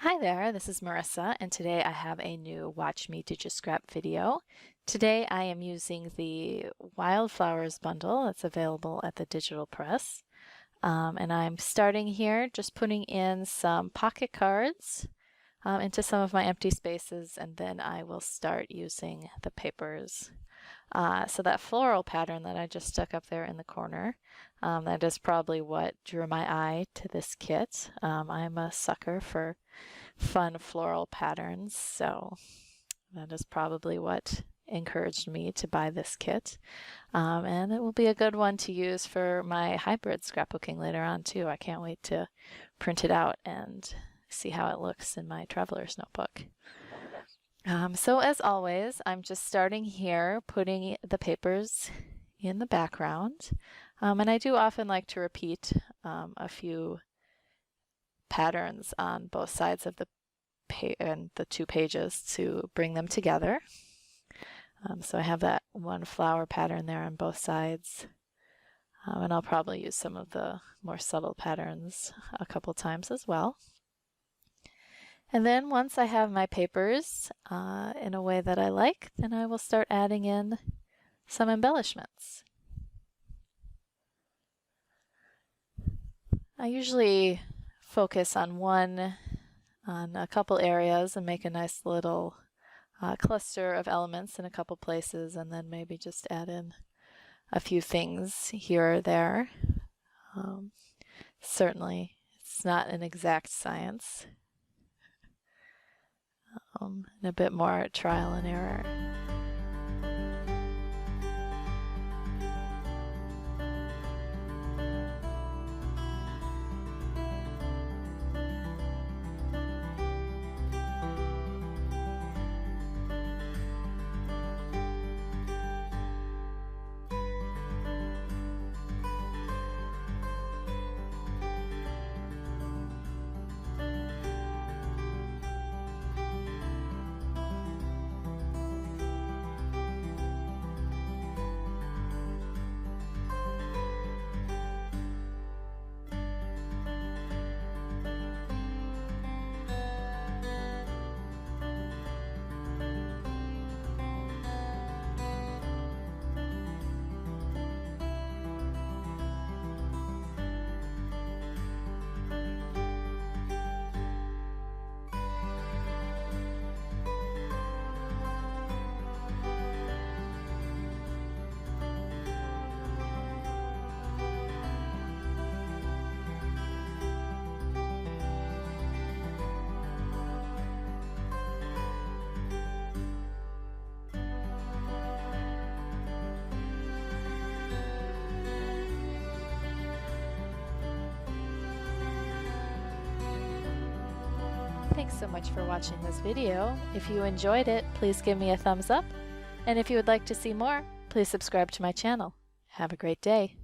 Hi there, this is Marissa, and today I have a new Watch Me DigiScrap video. Today I am using the Wildflowers bundle that's available at the Digital Press. And I'm starting here just putting in some pocket cards into some of my empty spaces, and then I will start using the papers. So that floral pattern that I just stuck up there in the corner, that is probably what drew my eye to this kit. I'm a sucker for fun floral patterns, so that is probably what encouraged me to buy this kit. And it will be a good one to use for my hybrid scrapbooking later on too. I can't wait to print it out and see how it looks in my traveler's notebook. So as always, I'm just starting here, putting the papers in the background. And I do often like to repeat a few patterns on both sides of the two pages to bring them together. So I have that one flower pattern there on both sides. And I'll probably use some of the more subtle patterns a couple times as well. And then once I have my papers in a way that I like, then I will start adding in some embellishments. I usually focus on a couple areas and make a nice little cluster of elements in a couple places, and then maybe just add in a few things here or there. Certainly, it's not an exact science. And a bit more trial and error. Thanks so much for watching this video. If you enjoyed it, please give me a thumbs up. And if you would like to see more, please subscribe to my channel. Have a great day.